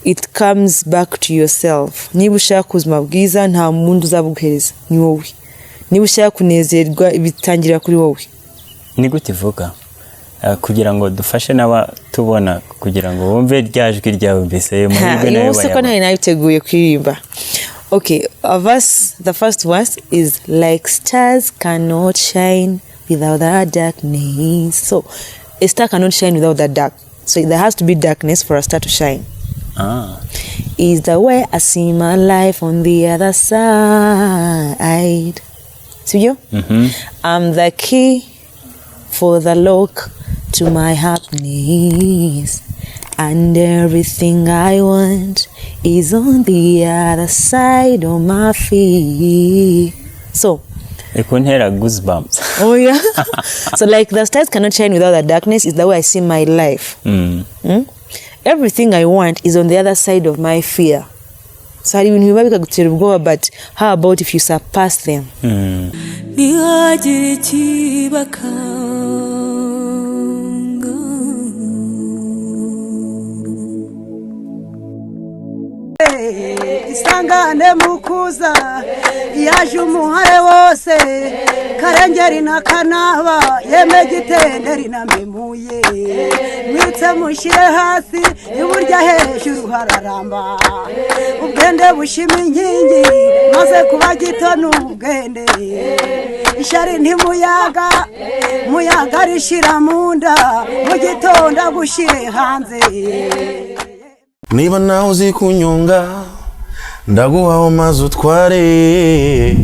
it comes back to yourself. Niba ushaka ubuzima bwiza nta muntu uzabuguhereza, ni wowe. Niba ushaka kunezerwa bitangira kuri wowe. Ni gute ivuga kugira ngo dufashe n'aba tubona kugira ngo bumve ryajwi ryawe mbese muhirwe nawe bayabo. Ko nayo nayiteguye kuririmba. Okay, the first verse is like stars cannot shine without that darkness. So a star cannot shine without that dark. So there has to be darkness for a star to shine. Is the way I see my life on the other side. See you? I'm the key for the lock to my happiness. And everything I want is on the other side of my feet. So Ekuntera goosebumps. Oh yeah. So like the stars cannot shine without the darkness is the way I see my life. Everything I want is on the other side of my fear. So hari ibintu biba bikagutera ubwoba, but how about if you surpass them? Nihagire ikibakanga isangane mukuza yaje umuhare wose karengeri na kanaba yeme gitenderi na memuye mwitse mushire hasi iburya hejuru hararamba ubwende bushima inkingi maze kuba gito n'ubwende ishari ntimuyaga muyaga rishira munda mu gitonda gushire hanze. Niba nawe uzi kunyonga ndaguha amazi utware.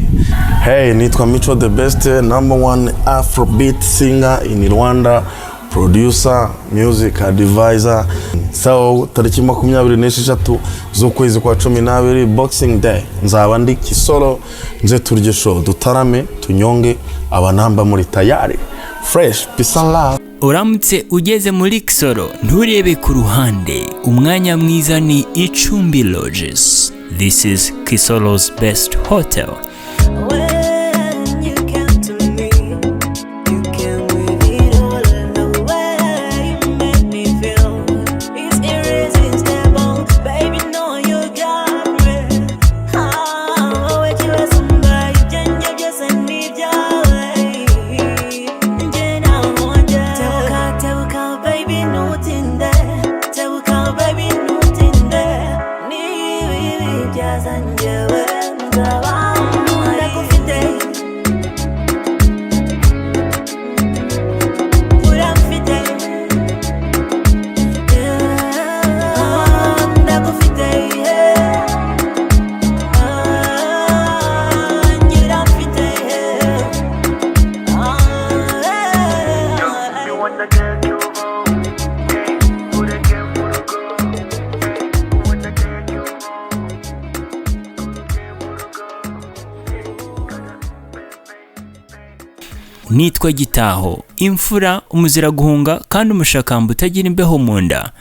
Hey, nitwa Micho, the best #1 Afrobeat singer in Rwanda, producer, music advisor. So tariki 26 z'ukwezi kwa 12 Boxing Day nzaba ndi Kisoro, nze turye show dutarame tunyonge abanamba muri tayari fresh peace and love. Uramutse ugeze muri Kisoro nturebe ku ruhande, umwanya mwiza ni Icumbi Lodges. This is Kisoro's best hotel. Nitwa Gitaho, imfura umuzira guhunga kandi umushakamba utagira imbeho mu nda.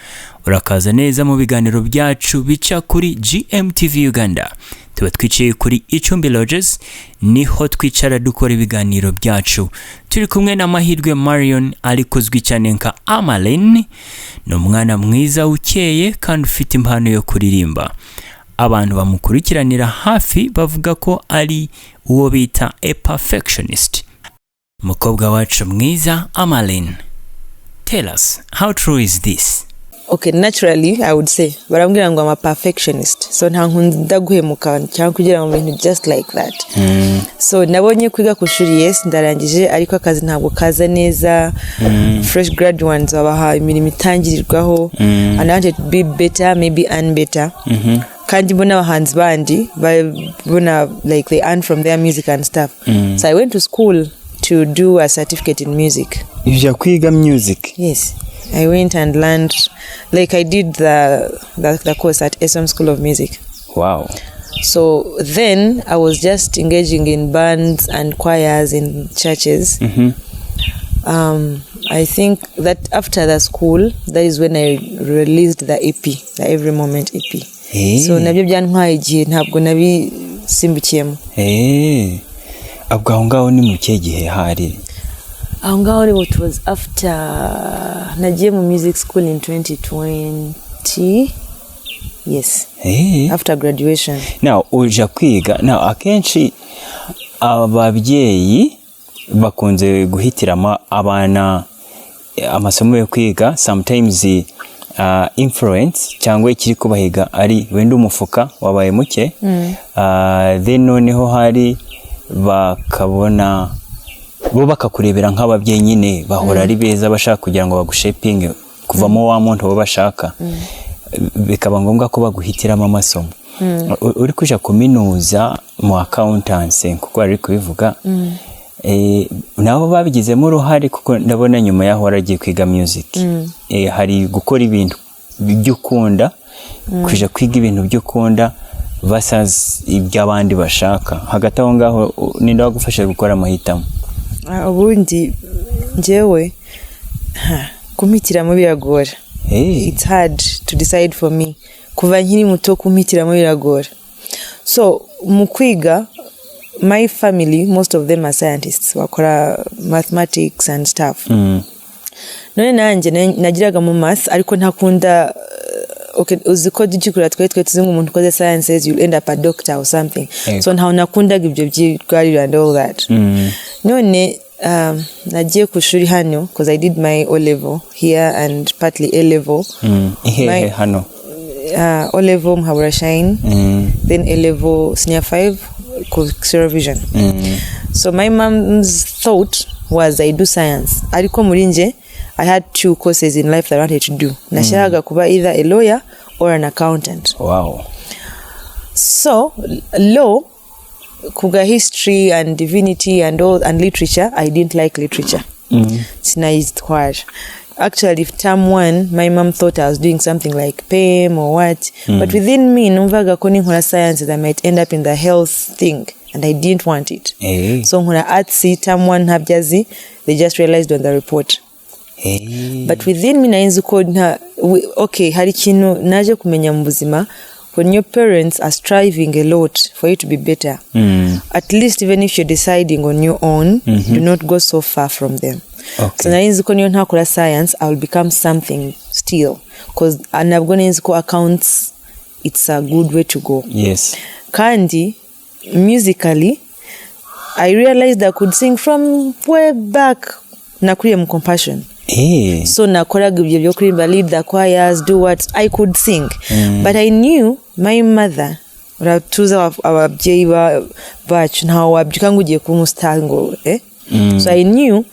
Urakaza neza mu biganiro byacu bica kuri GMTV Uganda. Tuba twicaye kuri Icumbi Lodges, niho twicara dukora ibiganiro byacu. Turi kumwe na Mahirwe Marion ariko uzwi cyane nka AMALYN. Ni umwana mwiza ukeye kandi ufite impano yo kuririmba. Abantu bamukurikiranira hafi bavuga ko ari uwo bita a perfectionist. Mukobwa wacu mwiza AMALYN, tell us, how true is this? Okay, naturally I would say, barambwira ngo I'm a perfectionist. So nta nkunda guhemuka cyangwa kugira ngo ibintu just like that. So nabonye kwiga ku shuri, yes ndarangije, ariko akazi ntabwo kaza neza. Fresh graduates babaha imirimo itangirirwaho, and I wanted to be better, maybe earn better. Kandi mbona abahanzi bandi babona like they earn from their music and stuff. So I went to school to do a certificate in music. Ivya kwiga music? Yes. I went and learned, like I did the course at SM School of Music. Wow. So then I was just engaging in bands and choirs in churches. I think that after the school, that is when I released the EP, the Every Moment EP. So nabyo byantwaye igihe ntabwo nabisimbukiyemo. Abwo aho ngaho ni mu gihe hari? Aho ngaho it was after nagiye mu music school in 2020. yes, Eh. after graduation. Now uja kwiga. Now akenshi ababyeyi bakunze guhitiramo abana amasomo yo kwiga, sometimes influence cyangwa ikiri kubahiga ari wenda umufuka wabaye muke, then noneho hari bakabona bo bakakurebera nk'ababyeyi nyine bahora ari beza bashaka kugira ngo bagushapinge kuvamo wa muntu bo bashaka, bikaba ngombwa ko baguhitiramo amasomo. Uri kuja kuminuza mu accountancy kuko ari kubivuga, nabo babigizemo uruhare kuko ndabona nyuma yaho waragiye kwiga music. Hari gukora ibintu by'ukunda, kuja kwiga ibintu by'ukunda versus iby'abandi bashaka. Hagati aho ngaho ninde wagufasha gukora amahitamo? Ubundi njyewe kumpitiramo biragora. It's hard to decide for me. Kuva nkiri muto kumpitiramo biragora. So mu kwiga, my family, most of them are scientists, wakora mathematics and stuff. None nanjye nagiraga mu math ariko ntakunda. Okay, uziko digikura twe tuzinga umuntu ukoze sciences, you'll end up a doctor or something. So ntaho nakundaga ibyo by'igwariro and all that. None nagiye ku shuri hano because I did my O level here and partly A level. My hano O level Mhabura Shine, then A level senior 5 Kusura Vision. So my mom's thought was I do science. Ariko muri nje I had 2 courses in life that I wanted to do. Nashakaga kuba either a lawyer or an accountant. Wow. So law, kuga history and divinity and all and literature, I didn't like literature. Sinaitwara. Actually, term 1, my mom thought I was doing something like PEM or what. But within me, numvaga ko ninkora science that I might end up in the health thing. And I didn't want it. So when I artsy, term 1 habjazi, they just realized on the report. But within me nainzu ko okay, hari kintu naje kumenya mu buzima, when your parents are striving a lot for you to be better, at least even if you're deciding on your own, do not go so far from them. So nainzu ko niyo ntakora science, I will become something still, because nabwo nainzu ko accounts, it's a good way to go. Yes. Kandi musically, I realized I could sing from way back. Nakuriye mu compassion. So nakoraga ibyo byo kuririmba, lead the choirs, do what I could sing. But I knew my mother, uratuza ababyeyi bacu ntaho wabyuka ngo ugiye kuba umustar ngo so I knew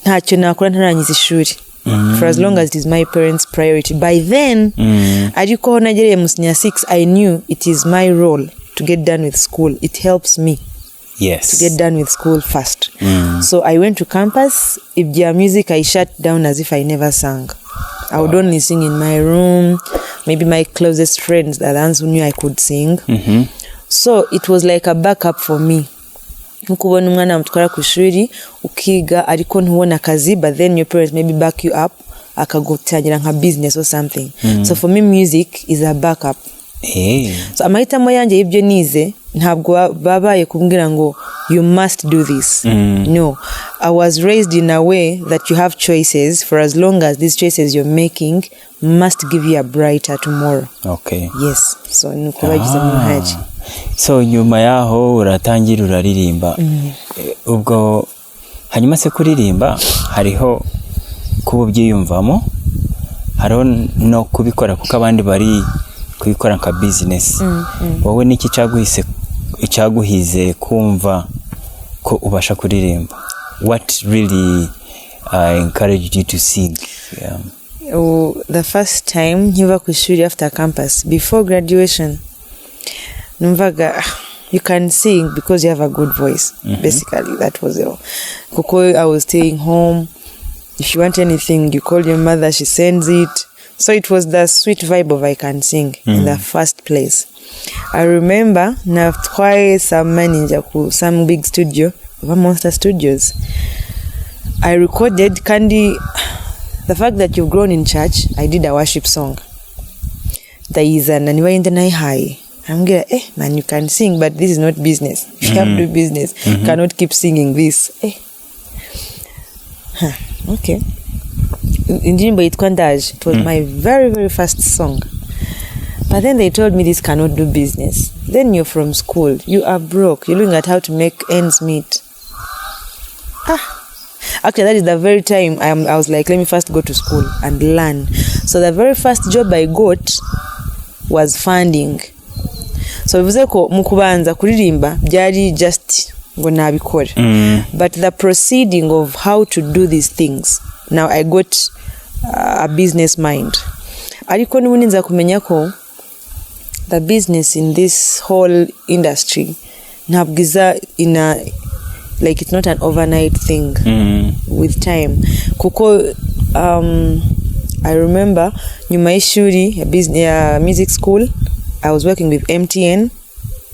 ntacyo nakora ntarangiza ishuri. For as long as it is my parents' priority. By then, ariko nagereye mu senior 6, I knew it is my role to get done with school. It helps me. Yes. To get done with school first. So I went to campus. If their music, I shut down as if I never sang. I would only sing in my room. Maybe my closest friends, the ones who knew I could sing. So it was like a backup for me. Ukubona umwana mutwara ku ishuri ukiga ariko ntubona akazi, but then your parents maybe back you up akagutangira nka business or something. So for me, music is a backup. So amahitamo yanjye y'ibyo nize ntabwo babaye kumbwira ngo you must do this. No, I was raised in a way that you have choices for as long as these choices you're making must give you a brighter tomorrow. Okay. Yes. So nukubagize mu haji. So nyuma yaho uratangira uraririmba. Ubwo hanyuma se kuririmba hariho kuba byiyumvamo, hariho no kubikora kuko abandi bari kubikora nka business. Wowe niki cyaguhize kumva ko ubasha kuririmba? What really encouraged you to sing? The first time nkiva ku ishuri after campus, before graduation, numvaga you can sing because you have a good voice. Basically, that was it. Kuko I was staying home. If you want anything, you call your mother, she sends it. So it was the sweet vibe of I can sing in the first place. I remember natwaye some manager ku some big studio, Monster Studios. I recorded Kandi. The fact that you've grown in church, I did a worship song. Byiza na niwa yenda nayi high. I'm going, man, you can sing, but this is not business. You have to do business. You cannot keep singing this. Okay. Indirimbo yitwa Ndaje. It was my very, very first song. But then they told me this cannot do business. Then you're from school, you are broke, you're looking at how to make ends meet. Actually, that is the very time I was like, let me first go to school and learn. So the very first job I got was funding. So bivuze ko mu kubanza kuririmba byari just ngo nabikora. But the proceeding of how to do these things, now I got a business mind. Ariko n'ubundi nza kumenya ko the business in this whole industry ntabwo iza in a, like it's not an overnight thing. With time kuko I remember nyuma y'ishuri ya music school I was working with MTN.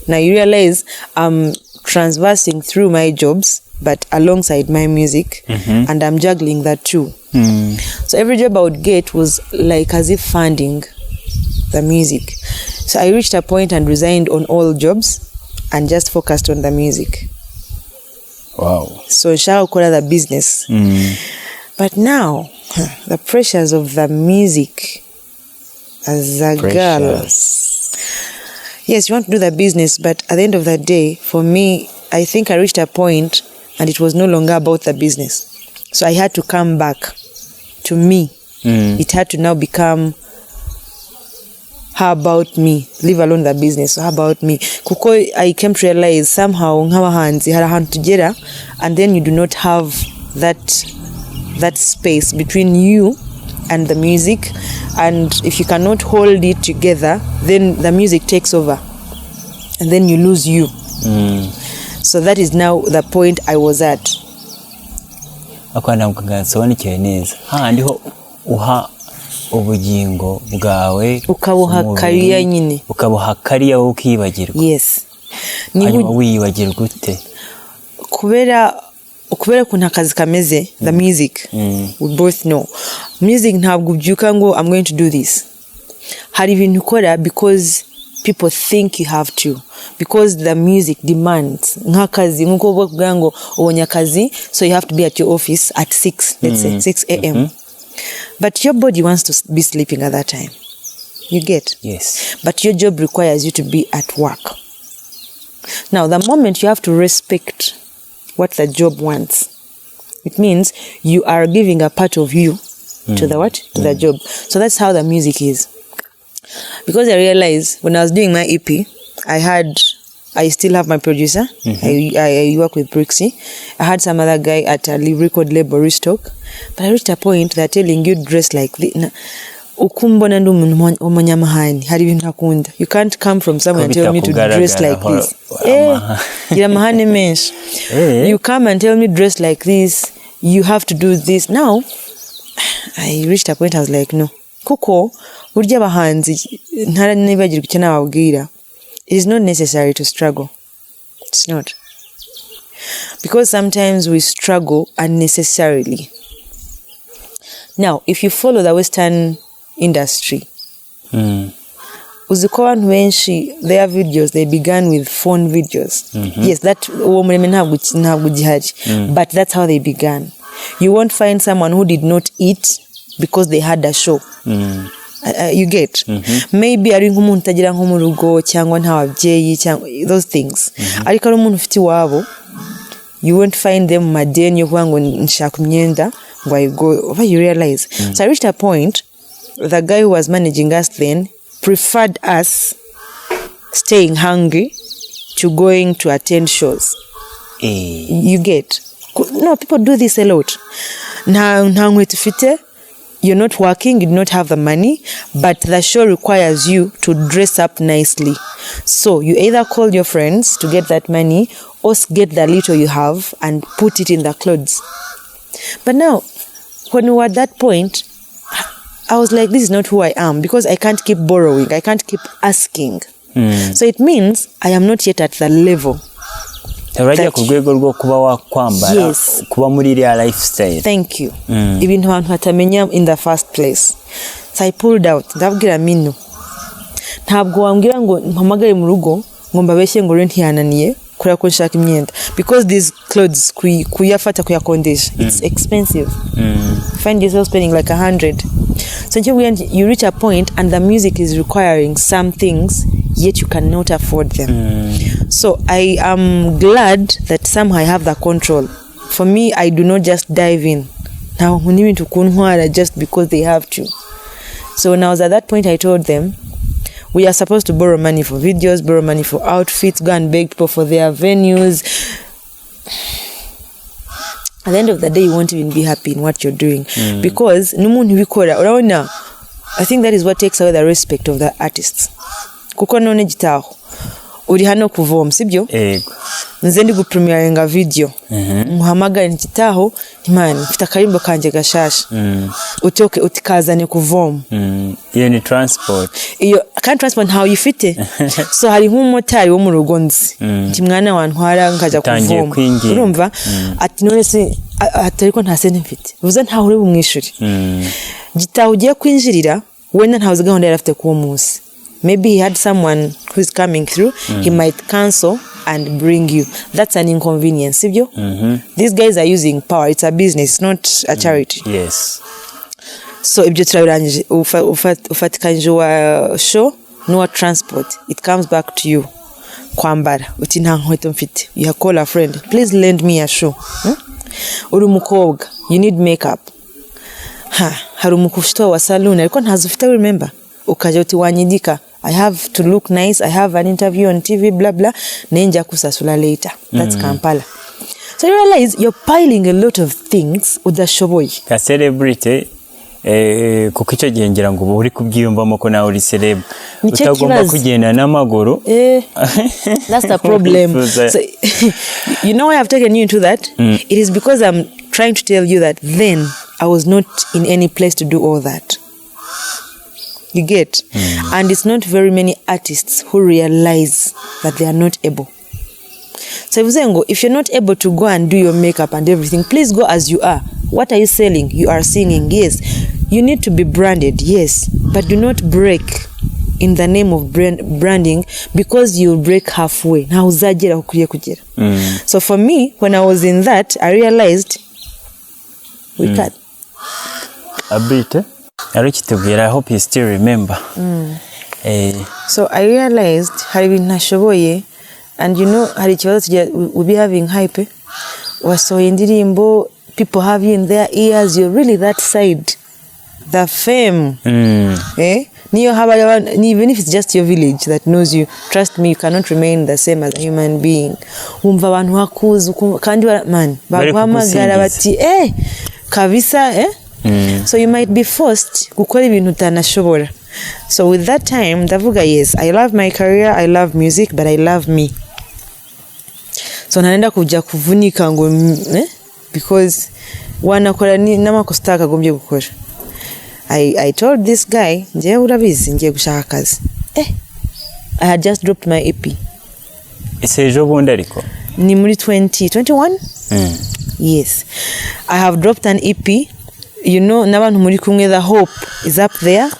Now you realize I'm transversing through my jobs but alongside my music, and I'm juggling that too. So every job I would get was like as if funding the music. So I reached a point and resigned on all jobs and just focused on the music. Wow. So shall call the business. But now the pressures of the music as a girl. Yes, you want to do the business, but at the end of the day, for me, I think I reached a point and it was no longer about the business. So I had to come back to me. It had to now become how about me, leave alone the business. So how about me? Kuko I came to realize somehow nk'abahanzi hari ahantu tugera and then you do not have that space between you and the music, and if you cannot hold it together, then the music takes over and then you lose you. So that is now the point I was at. Akwana mkangasobanukire neza ndiho uha ubugingo bwawe ukabuha kariya nyine ukabuha kariya wo kwibagirwa. Yes. Hanyuma wiyibagirwa gute? Kubera kunta akazi kameze, the music, we both know music ntabwo ubyuka ngo I'm going to do this. Hari ibintu ukora because people think you have to, because the music demands nk'akazi nkuko bavuga ngo ubonye akazi, so you have to be at your office at 6, let's say 6 a.m. But your body wants to be sleeping at that time. You get? Yes. But your job requires you to be at work. Now, the moment you have to respect what the job wants, it means you are giving a part of you to the what? To the job. So that's how the music is. Because I realized when I was doing my EP, I still have my producer. I work with Brixie. I had some other guy at a record label, Restock. But I reached a point that telling you dress like this. Ukumbona ndu umunyamahani hari ibintu akunda. You can't come from somewhere and tell me to dress like this. Yamahani menshi. You come and tell me dress like this. You have to do this. Now, I reached a point I was like, no. Kuko burya abahanzi ntaranibagirwa icyo nababwira. It is not necessary to struggle. It's not. Because sometimes we struggle unnecessarily. Now, if you follow the Western industry, uziko abantu benshi, their videos, they began with phone videos. Yes, that woman ntabwo gihari, but that's how they began. You won't find someone who did not eat because they had a show. You get? Maybe ari nk'umuntu utagira nko mu rugo cyangwa nta babyeyi cyangwa those things. Ariko ari umuntu ufite iwabo, you won't find them madeni yo kuvuga ngo nshaka imyenda ngo I go over. You realize. So I reached a point, the guy who was managing us then preferred us staying hungry to going to attend shows. You get? No, people do this a lot. You're not working, you do not have the money, but the show requires you to dress up nicely. So you either call your friends to get that money or get the little you have and put it in the clothes. But now, when we were at that point, I was like, this is not who I am, because I can't keep borrowing, I can't keep asking. So it means I am not yet at the level. Yes. Kuba muri iriya lifestyle. Thank you. Ibintu abantu batamenya in the first place. So I pulled out. Ndabwira mino. Ntabwo wambwira ngo mpamagaye mu rugo ngo mbabeshye ngo rent yananiye kura ko nshaka imyenda because these clothes kuyafata kuyakondesha it's expensive. Find yourself spending like 100. So you reach a point and the music is requiring some things yet you cannot afford them. So I am glad that somehow I have the control. For me, I do not just dive in now to kunhwara just because they have to. So when I was at that point, I told them we are supposed to borrow money for videos, borrow money for outfits, go and beg people for their venues. At the end of the day, you won't even be happy in what you're doing because I think that is what takes away the respect of the artists. Kuko none gitaho uri hano kuvom sibyo nze ndi gupremieringa video muhamagara gitaho imana mfite akarimbo kanje gashasha utoke utikazane kuvom iyo ni transport iyo kan transport how you fit so hari nk'umotari wo mu rugo nzi kimwana wantwara nkaja kuvom urumva ati none se atariko nta sente mfite uvuze nta uri bumwishuri gitaho ugiye kwinjirira wenda ntawe gahunda yarafite kuwo munsi. Maybe he had someone who is coming through, he might cancel and bring you. That's an inconvenience, sibyo? These guys are using power. It's a business, it's not a charity. Yes. So ibyo turabirangije ufatikanje wa show no transport, it comes back to you. Kwambara uti nta nkweto mfite. You call a friend, please lend me a show. Uri umukobwa, you need makeup. Hari umukufito wa salon ariko ntazo ufite, remember? Ukaje uti wanyidika, I have to look nice, I have an interview on TV, blah blah, nenja kusasula later. That's Kampala. So you realize you're piling a lot of things udashoboye. Ka celebrity kuko icyo gihe ngira ngo uri kubyiyumvamo ko nawe uri celeb utagomba kugenda n'amaguru. That's the problem. So you know why I've taken you into that? It is because I'm trying to tell you that then I was not in any place to do all that. You get? And it's not very many artists who realize that they are not able. So if you're not able to go and do your makeup and everything, please go as you are. What are you selling? You are singing, yes. You need to be branded, yes. But do not break in the name of branding because you'll break halfway. So for me, when I was in that, I realized we can't. A bit, I hope you still remember. So I realized and you know we'll be having hype. So indirimbo, people have you in their ears, you're really that side. The fame. Even if it's just your village that knows you, trust me, you cannot remain the same as a human being. So you might be forced gukora ibintu utanashobora. So with that time ndavuga yes, I love my career, I love music, but I love me. So naenda kuja kuvunika ngo because wanakora n'amakosa akagombye gukora. I told this guy nje urabizi ngiye gushaka akazi. I had just dropped my EP. Ese ejo bundi ariko ni muri 2021. Yes, I have dropped an EP. You know, n'abantu muri kumwe, the hope is up there.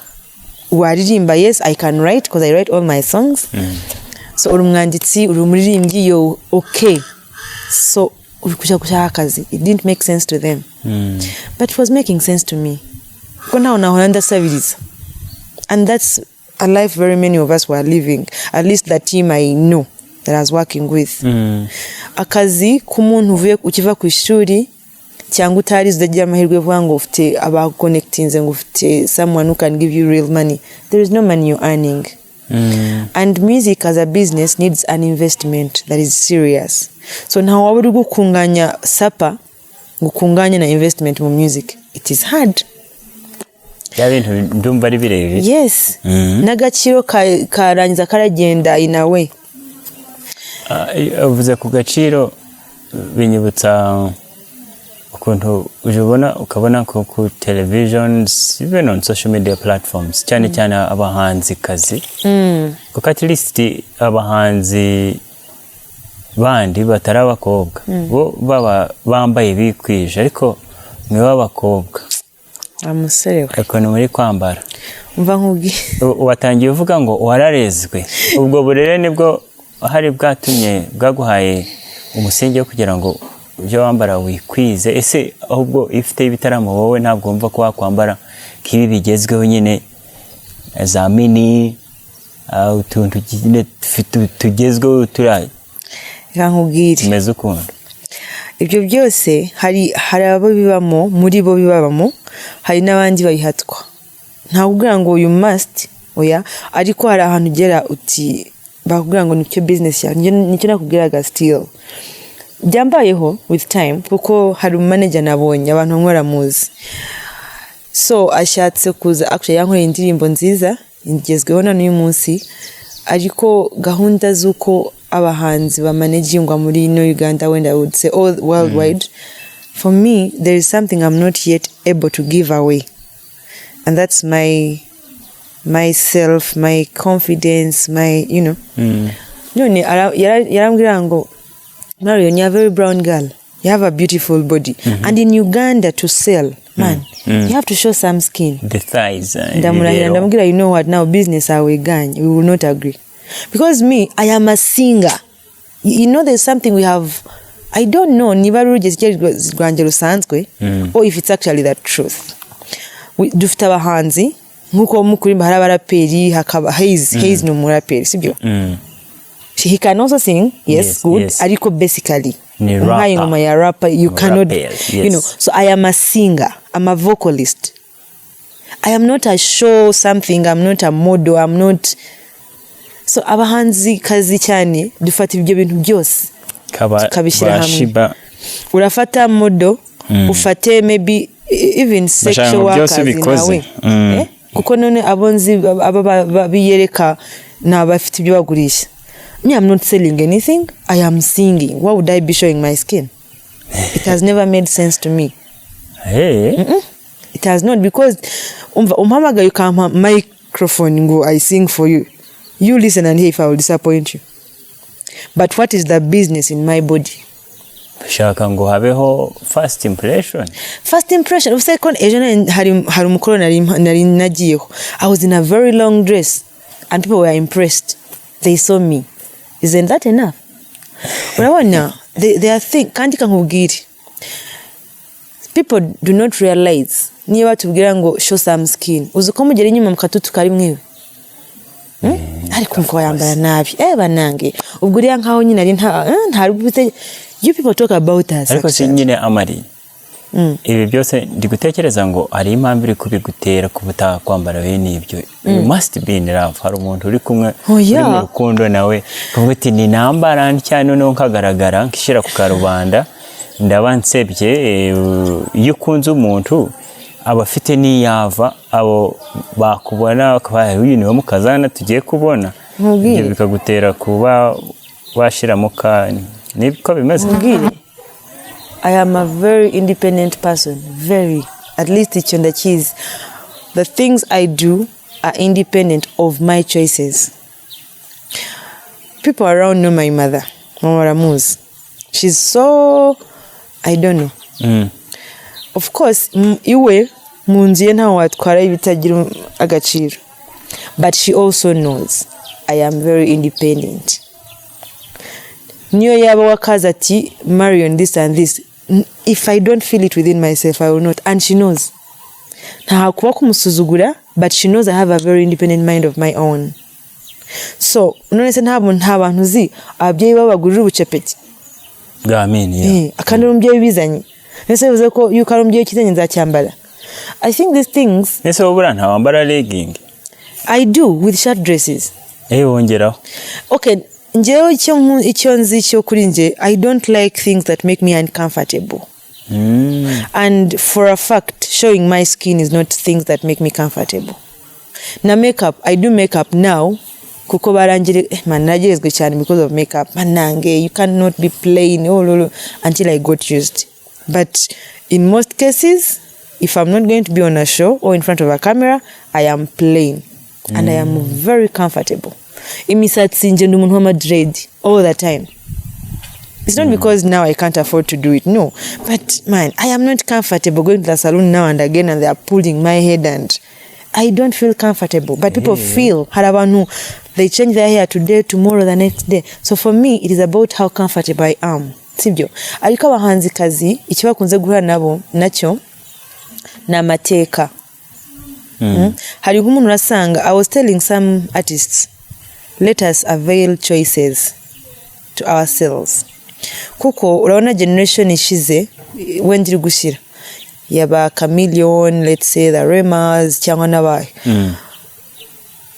Kuririmba, yes, I can write because I write all my songs. So urumwanditsi, urumuririmbyi, yo okay. So urikuja gushaka akazi. It didn't make sense to them. But it was making sense to me. Ko naho nahora saviriza. And that's a life very many of us were living. At least the team I know that I was working with. Akazi k'umuntu ukiva ku ishuri cyangwa utari uzagira amahirwe vuga ngo ufite aba connectinze ngo ufite someone who can give you real money. There is no money you're earning. And music as a business needs an investment that is serious. So now waburi gukunganya sapa gukunganya na investment mu music, it is hard. Ya bintu ndumva ari birebire. Yes. N'agaciro karangiza karagenda in a way. Uvuze ku gaciro binyibutsa ukuntu ujubona ukabona ku televisions, even on social media platforms, cyane cyane abahanzi kazi. Kuko at least abahanzi bandi batari abakobwa bo baba bambaye bikwije, ariko ni abakobwa amuserewe ariko ni muri kwambara. Umva nkugi watangiye uvuga ngo wararezwe, ubwo burere nibwo hari bwaguhaye umusingi wo kugira ngo ujye wambara wikwize? Ese ahubwo ifite ibitaramo wowe ntabwo wumva ko wakwambara nk'ibi bigezweho nyine za mini utuntu tugezweho turi nkubwire tumeze ukuntu? ibyo byose hari abo bibamo, muri bo bibabamo, hari n'abandi bayihatwa. Ntabwo ubwira ngo you must, oya, ariko hari ahantu ugera uti bakubwira ngo nicyo business yawe. Nicyo nakubwiraga still byambayeho with time, kuko hari manager nabonye abantu bamwe baramuzi, so ashatse kuza actually yankoreye indirimbo nziza igezweho na n'uyu munsi, ariko gahunda z'uko abahanzi bamanagingwa muri ino Uganda, when I would say all worldwide, for me there is something I'm not yet able to give away, and that's myself, my confidence, my none yarambwira ngo Marion, you're a very brown girl, you have a beautiful body, and in Uganda to sell, man, you have to show some skin, the thighs. Ndamubwira, you know what, now business aweganye, we will not agree, because me, I am a singer. You know, there's something we have, I don't know niba rugeze rwanjye rusanzwe or if it's actually the truth. Dufite abahanzi nkuko mu Kuririmba hari abaraperi, hakaba Hayes no muraperi, sibyo? He can also sing, yes, good, yes. Ariko basically rapper. You cannot, yes. You know. So I am a singer, I'm a vocalist. I am not a show something, I'm not a model, I'm not. So abahanzi kazi cyane dufata ibyo bintu byose kabishyira hamwe. Urafata model, ufate maybe even sexual workers nawe. Kuko none abonzi aba biyereka n'abafite ibyo bagurisha. Me, I'm not selling anything, I am singing. Why would I be showing my skin? It has never made sense to me. It has not, because umhamaga you come microphone go, I sing for you. You listen and hear if I will disappoint you. But what is the business in my body? Shaka ngo habeho first impression. First impression. Second, hari umukoro nari nagiyeho. I was in a very long dress and people were impressed. They saw me. Isn't that enough? Urabona, they are think kandi kankubwire. People do not realize niba tubwira ngo show some skin. Uzuko mugera inyuma mukatutu kari mwewe. Ariko mko yambara nabi. Banange. Ubwo uri nkaho nyine ari nta rubute. You people talk about us. Ariko si nyine AMALYN. Ibi byose ndi gutekereza ngo ari impamvu iri kubigutera kubuta kwambara bene ibyo. You must be in love. Hari umuntu uri kumwe uri mu rukundo nawe kuvuga ati ni nambara cyane no nkagaragara nkishira ku karubanda ndabansebye. Iyo kunze umuntu abafite niyava abo bakubona akabaye uyu niwe mukazana tugiye kubona, ibyo bikagutera kuba washira mukani. Nibiko bimeze. I am a very independent person, very, at least icyo ndakizi. The things I do are independent of my choices. People around know my mother, Mama Ramuz. She's so, I don't know. Of course, iwe munziye nta watwara ibitagira agaciro. But she also knows I am very independent. Niyo yaba wakaza ati Marion this and this, if I don't feel it within myself, I will not. And she knows. Nta kuba kumusuzugura, but she knows I have a very independent mind of my own. So, none se nta bantu uzi ababyeyi babagurira ubucepeti. Amen. Akandi umubyeyi bizanye. Nese bivuze ko yuko ari umubyeyi kizanye nzacyambara. I think these things. Nese wabura nta wambara legging. I do with short dresses. Wongeraho. Okay. Njyewe icyo nzi cyo kuri nje, I don't like things that make me uncomfortable. And for a fact, showing my skin is not things that make me comfortable. Na makeup, I do makeup now. Kuko barangire managezwe cyane because of makeup. Manange, you cannot be plain until I got used. But in most cases, if I'm not going to be on a show or in front of a camera, I am plain. And I am very comfortable. Imisatsi nje ndi umuntu wa dread all the time. It's not because now I can't afford to do it, no. But man, I am not comfortable going to the salon now and again and they are pulling my head and I don't feel comfortable. But people feel, hari abantu they change their hair today, tomorrow, the next day. So for me, it is about how comfortable I am. Sibyo. Ariko abahanzi kazi, icyo bakunze guhura nabo nacyo na mateka. Hari umuntu urasanga, I was telling some artists, let us avail choices to ourselves. Kuko urabona generation ishize wendiri gushyira yaba Chameleone, let's say the Remas cyangwa nabaye.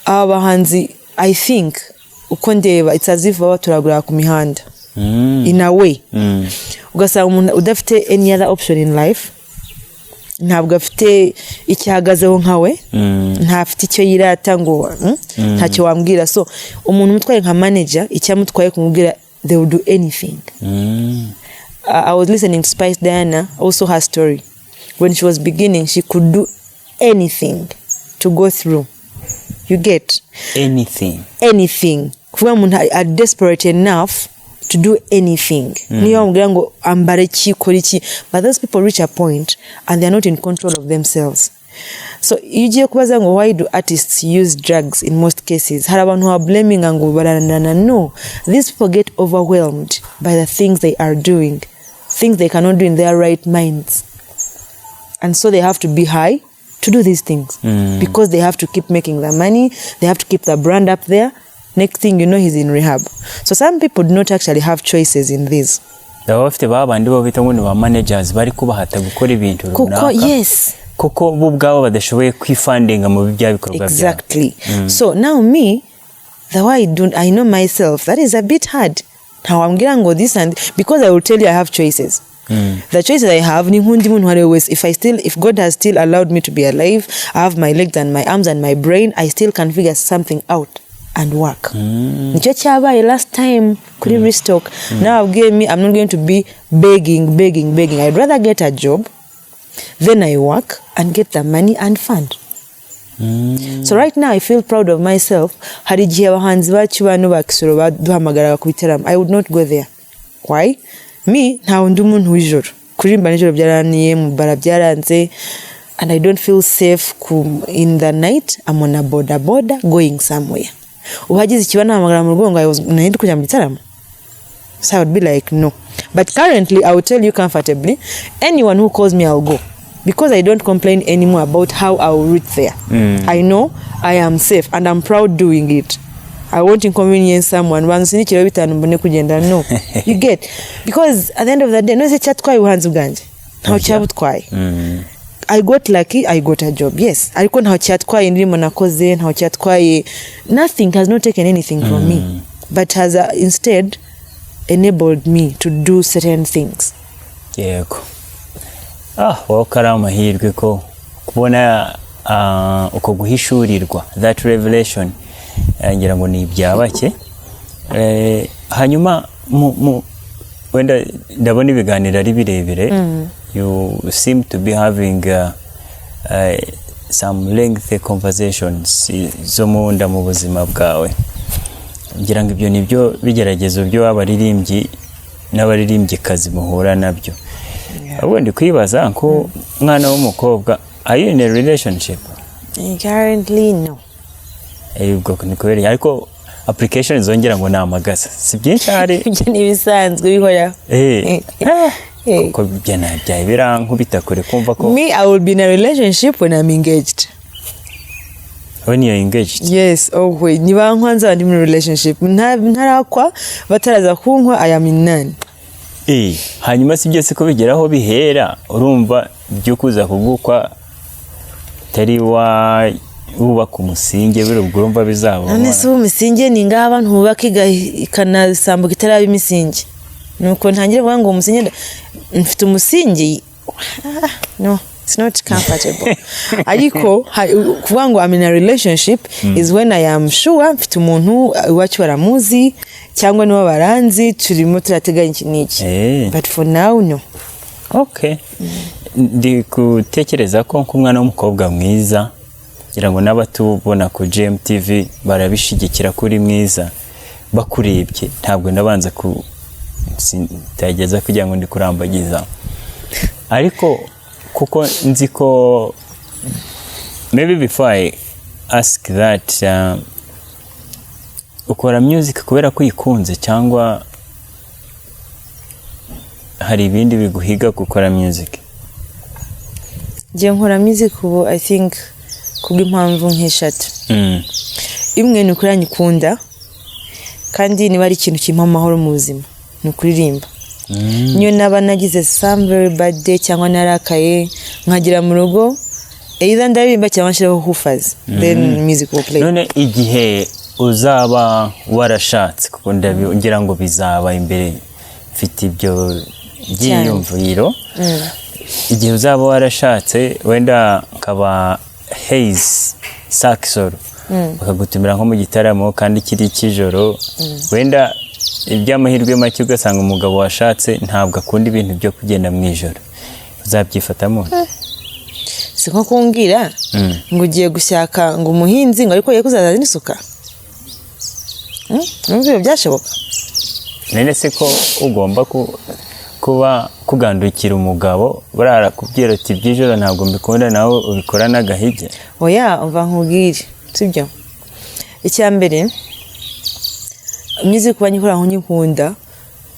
Aba bahanzi, I think uko ndeba it's as if baba turagura ku mihanda. In a way. Ugasanga umuntu udafite any other option in life, ntabwo afite icyahagazeho nkawe, ntafite icyo yirata ngo ntacyo wambwira. So umuntu mutwaye nka manager, icyamutwaye kumubwira they will do anything. I was listening to Spice Diana, also her story. When she was beginning, she could do anything to go through. You get? Anything. Kuva umuntu are desperate enough to do anything. Niyo wambwira ngo ambare ki kora iki. But those people reach a point and they are not in control of themselves. So ugiye kubaza ngo why do artists use drugs in most cases? Hari abantu who are blaming ngo baranana. No, these people get overwhelmed by the things they are doing, things they cannot do in their right minds, and so they have to be high to do these things because they have to keep making the money, they have to keep the brand up there. Next thing you know, he's in rehab. So some people do not actually have choices in this. Bafite babandi bo bita ngo ni ba managers bari kubahata gukora ibintu runaka. Yes. Kuko bo ubwabo badashoboye kwifundinga mu bya bikorwa byabo. Exactly. So now me, the way I know myself, that is a bit hard. How I'm getting go this and because I will tell you I have choices. The choices I have, if God has still allowed me to be alive, I have my legs and my arms and my brain, I still can figure something out and work. Last time kuri restock. Now I'm not going to be begging. I'd rather get a job, then I work and get the money and fund. So right now I feel proud of myself. Hari gihe abahanzi bacu bano bakisoro baduhamagara kubiteramo, I would not go there. Why? Me, nta wundi umuntu w'ijoro. Kuririmba nijoro byaraniye, mu bara byaranze, and I don't feel safe in the night. I'm on a border going somewhere. Uhagize ikiba nahamagara mu rugo ngo I was nahindi kujya mu gitaramo. So I would be like no. But currently I will tell you comfortably, anyone who calls me I'll go. Because I don't complain anymore about how I will reach there. I know I am safe and I'm proud doing it. I won't inconvenience someone. No. You get? Because at the end of the day, no se chatwaye ubuhanzi bwanje. Ntaho cyabutwaye. I got lucky, I got a job. Yes. Ariko ntaho cyatwaye ndimo nakoze, ntaho cyatwaye. Nothing has not taken anything from me, but has instead enabled me to do certain things. Yego. Wakara amahirwe ko kubona uko guhishurirwa, that revelation ngira ngo ni ibyabake. Hanyuma wenda ndabona ibiganiro ari birebire. You seem to be having some lengthy conversations zo munda mu buzima bwawe. Ngira ngo ibyo nibyo bigeragezo byo abaririmbyi n'abaririmbyi muhura nabyo. Ndi kwibaza ko mwana w'umukobwa, are you in a relationship? Currently no. Ubwo nikweri ariko application zongera ngo namagasa. Si byinshi hari. Ni bisanzwe bihora. Ko byana byaye birankubita kure kumva ko me I will be in a relationship when I'm engaged. When you're engaged? Yes, wait, niba nkwanza ndi mu relationship ntarakwa bataraza kunkwa I am in none. Hanyuma si byose ko bigeraho bihera urumva byo kuza kugukwa tari wubaka umusinge birubwo urumva bizabona. None se umusinge ni ngaho abantu bubaka ikanasambuka itaraba imisinge. Nuko ntangire kuvuga ngo umusinge mfite umusinge. No, it's not comfortable. Ariko kuvuga ngo I'm in a relationship is when I am sure mfite umuntu iwacu baramuzi cyangwa niba baranzi turimo turateganya iki n'iki. But for now no. Okay. Ndi kutekereza ko umwana w'umukobwa mwiza ngira ngo n'abatubona ku GMTV barabishigikira kuri mwiza bakurebye ntabwo ndabanza tageza kugira ngo ndi kurambagiza. Ariko kuko nzi ko maybe before I ask that ukora music kubera ko uyikunze cyangwa hari ibindi biguhiga gukora music? Njye nkora music ubu I think kubw'impamvu nk'eshatu. Imwe ni ukuri nyikunda kandi niba ari ikintu kimpa amahoro mu buzima ni ukuririmba. Niyo naba nagize some very bad day cyangwa narakaye nkagira mu rugo either ndaririmba cyangwa nshiraho hufazi then music will play. None igihe uzaba warashatse kuko ngira ngo bizaba imbere mfite ibyo byiyumviro, igihe uzaba warashatse wenda nkaba Haze Saxor bakagutumira nko mu gitaramo kandi kiri kijoro, wenda iby'amahirwe make ugasanga umugabo washatse ntabwo akunda ibintu byo kugenda mu ijoro, uzabyifatamo? Si nko kumbwira ngo ugiye gushaka ngo umuhinzi ngo ariko kuzaza n'isuka. Numva byashoboka. Nene se ko ugomba kuba kugandukira umugabo barara kubwira ati by'ijoro ntabwo mbikunda nawe ubikora n'agahige? Oya, umva nkubwire, sibyo? Icya mbere music kuba nyikora aho nyikunda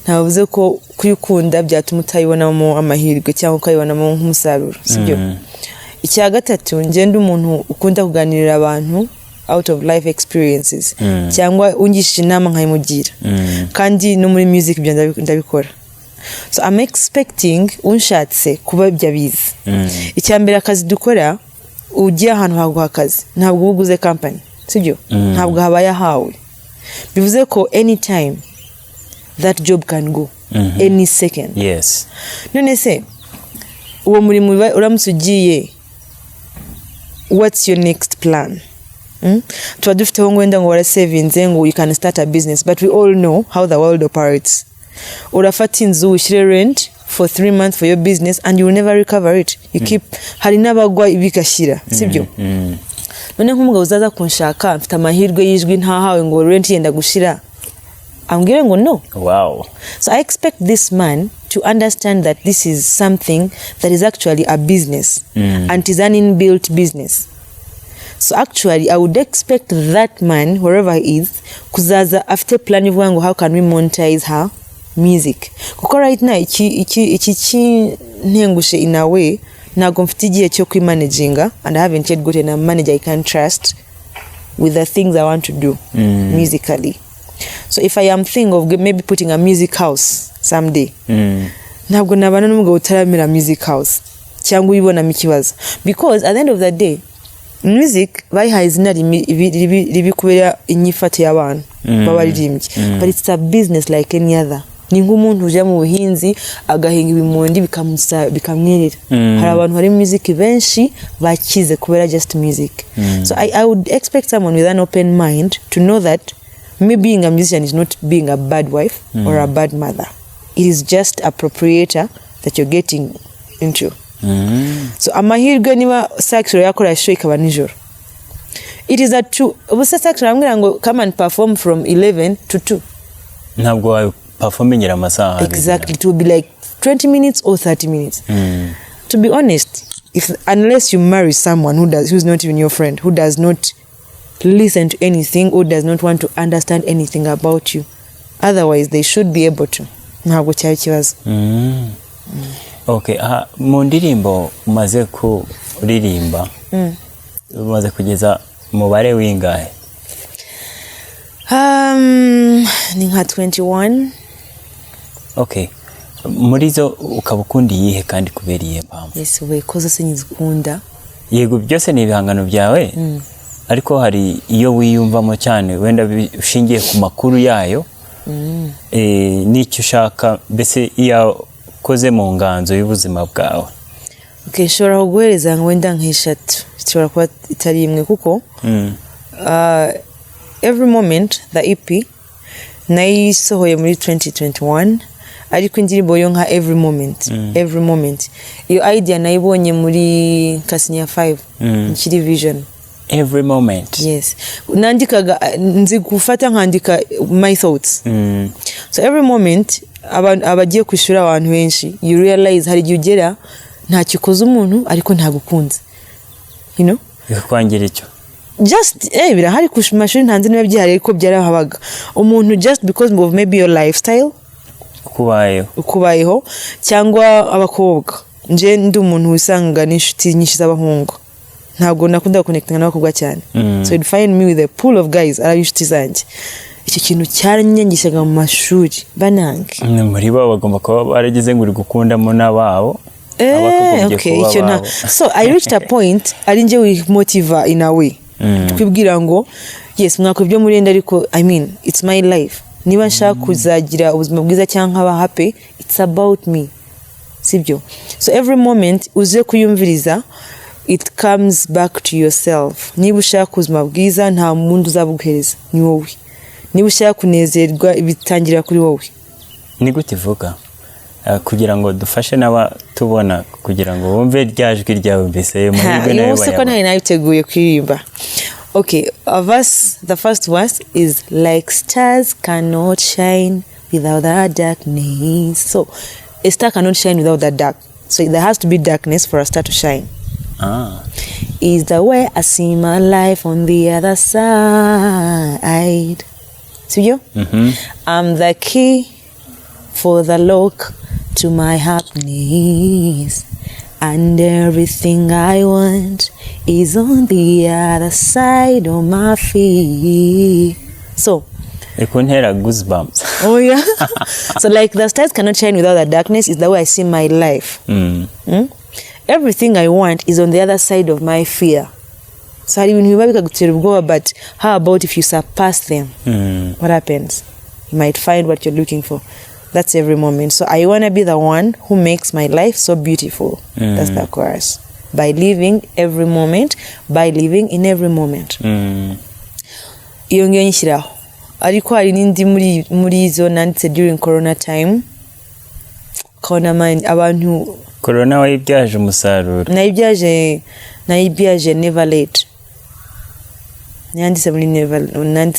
ntavuze ko kuyikunda byatuma utayibonamo amahirwe cyangwa ukayibonamo nk'umusaruro, sibyo? Icya gatatu, ngende umuntu ukunda kuganirira abantu out of life experiences cyangwa ungishije inama nkayimugira, kandi no muri music byo ndabikora. So I'm expecting unshatse kuba ibyo biza. Icya mbere akazi dukora ugiye ahantu haguha akazi ntabwo uguze company, sibyo? Ntabwo habaye hawe. Bivuze ko anytime that job can go, any second. Yes. None se uwo murimo uramutse ugiye, what's your next plan? Tuba dufiteho ngwenda ngo warasevinze ngo you can start a business, but we all know how the world operates. Urafata inzu ushyire rent for 3 months for your business and you will never recover it. You keep hari n'abagwa bigashira, sibyo? None nk'umugabo uzaza kunshaka mfite amahirwe y'ijwi ntahawe ngo rent yenda gushira, ambwire ngo no. Wow. So I expect this man to understand that this is something that is actually a business and it is an inbuilt business. So actually I would expect that man, wherever he is, kuzaza after plan ivuga ngo how can we monetize her music. Kuko right now iki ntengushe in a way ntago mfite igihe cyo kwimanaginga and I haven't yet gotten a manager I can trust with the things I want to do musically. So if I am thinking of maybe putting a music house someday, ntabwo nabana n'umugabo utaramira music house cyangwa uyibonamo ikibazo, because at the end of the day music bayihaye izina ribi kubera inyifato y'abantu babaririmbye, but it's a business like any other. Ni nk'umuntu uje mu buhinzi agahinga ibimundi bikamwerera. Hari abantu bari music benshi bakize kubera just music. So I would expect someone with an open mind to know that me being a musician is not being a bad wife or a bad mother. It is just a proprietor that you're getting into. So amahirwe niba Saxor yakora show ikaba nijoro, it is a true ubuse Saxor ambwira ngo come and perform from 11 to 2. Ntabwo wa performing ira masaha. Exactly, it will be like 20 minutes or 30 minutes. To be honest, unless you marry someone who's not even your friend, who does not listen to anything, who does not want to understand anything about you, otherwise they should be able to. Ntabwo cyari kibazo. Okay, mu ndirimbo umaze kuririmba umaze kugeza umubare w'ingahe? Ni nka 21. Okay, muri zo ukaba ukunda iyihe kandi kubera iyihe mpamvu? Yes, we koza se nyizikunda. Yego byose ni ibihangano byawe, ariko hari iyo wiyumvamo cyane wenda ushingiye ku makuru yayo, n'icyo ushaka mbese iyo koze mu nganzo y'ubuzima bwawe. Okay, shora guhereza wenda nk'eshatu, shora kuba itari imwe kuko every moment the EP nayisohoye muri 2021, ariko indirimbo yo nka every moment iyo idea nayibonye muri Kasinya 5 nkiri vision. Every moment. Yes, nandikaga nzi gufata nkandika my thoughts. So every moment abagiye kwishura abantu benshi, you realize hari ugera nta kikoze umuntu ariko ntagukunze, you know, ikakwangira icyo just birahari ku mashuri ntanze niba byihari ariko byarahabaga umuntu just because of maybe your lifestyle kubayeho cyangwa abakobwa nje ndi umuntu wisanga n'inshuti nyinshi z'abahungu ntabwo nakunda connecting n'abakobwa cyane so you'd find me with a pool of guys ari inshuti zanjye icyo kintu cyaranyangishaga mu mashuri banange muri bo bagomba kuba barageze ngo uri gukundamo n'ababo okay icyo nta so I reached a point ari nje we motiva in a way kwibwira ngo yes mwako byo murenda ariko I mean it's my life niba nshaka kuzagira ubuzima bwiza cyangwa aba happy it's about me sibyo so every moment uze kuyumviriza it comes back to yourself niba ushaka ubuzima bwiza nta muntu uzabuguhereza ni wowe niba ushaka kunezerwa ibitangira kuri wowe ni gute ivuga kugira ngo dufashe n'abatubona kugira ngo bumve ryajwi ryawe mbese muhirwe nawe bayabo ko ntayo nayiteguye kuririmba. Okay, the first verse is like stars cannot shine without that darkness. So a star cannot shine without that dark. So there has to be darkness for a star to shine. Is the way I see my life on the other side. See you? I'm the key for the lock to my happiness. And everything I want is on the other side of my feet. So, Ekuntera goosebumps. Oh yeah. So like the stars cannot shine without the darkness is the way I see my life. Everything I want is on the other side of my fear. So hari ibintu biba bikagutera ubwoba, but how about if you surpass them? What happens? You might find what you're looking for. That's every moment. So I want to be the one who makes my life so beautiful. That's the chorus. By living every moment, by living in every moment. Iyo ngiyo nyishyiraho. Ariko hari n'indi muri izo nanditse during corona time. Corona mind abantu corona wayibyaje umusaruro. Nayibyaje never late. Nanditse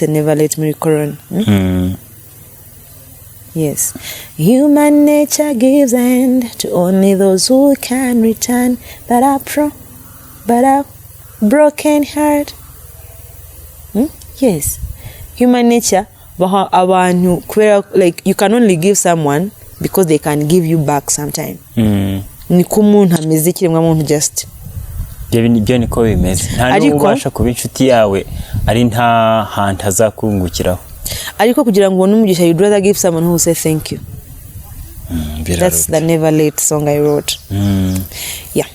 never late muri corona. Yes. Human nature gives end to only those who can return, but a broken heart. Yes. Human nature, abantu like you can only give someone because they can give you back sometime. Ni kumuntu ameze kiremwa muntu just. Byo niko bimeze. Nta n'ubasha kuba inshuti yawe ari nta hantu azakungukiraho. Ariko kugira ngo ubone umugisha, you'd rather give someone who say thank you. That's the never late song I wrote. Yeah.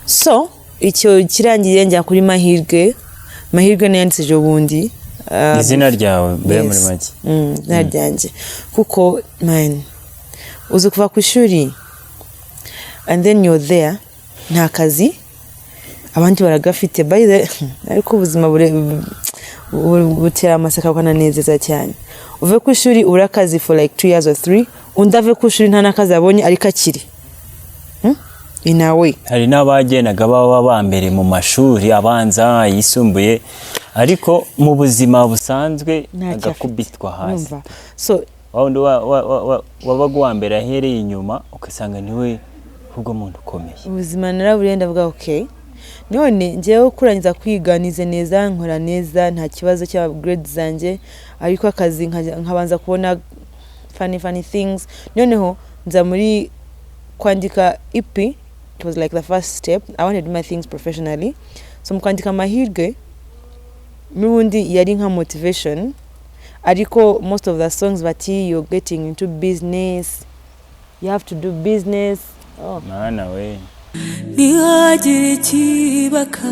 So icyo kirangiye njya kuri mahirwe nayanditse ejo bundi. Izina ryawe mbere muri make. Naryanjye kuko man uzi kuva ku ishuri and then you're there nta kazi abandi baragafite by the ariko ubuzima butera amasaka kananezeza cyane. Uve ku ishuri urakazi for like 2 years or 3, undave ku ishuri nta nakazi abonye ariko akiri. In a way. Hari n'abagenaga baba bambere mu mashuri abanza yisumbuye ariko mu buzima busanzwe agakubitwa hasi. So wawundi wabaga uwambere ahereye inyuma ugasanga niwe ahubwo muntu ukomeye. Ubuzima naraburenda avuga okay. None njewe kurangiza kwiga nize neza nkora neza nta kibazo cya grades zanjye ariko akazi nkabanza kubona funny things. Noneho nza muri kwandika EP. It was like the first step. I wanted to do my things professionally. So mkwandika mahirwe n'ubundi yari nka motivation ariko most of the songs bati you're getting into business, you have to do business. Mana we nihagira ikibaka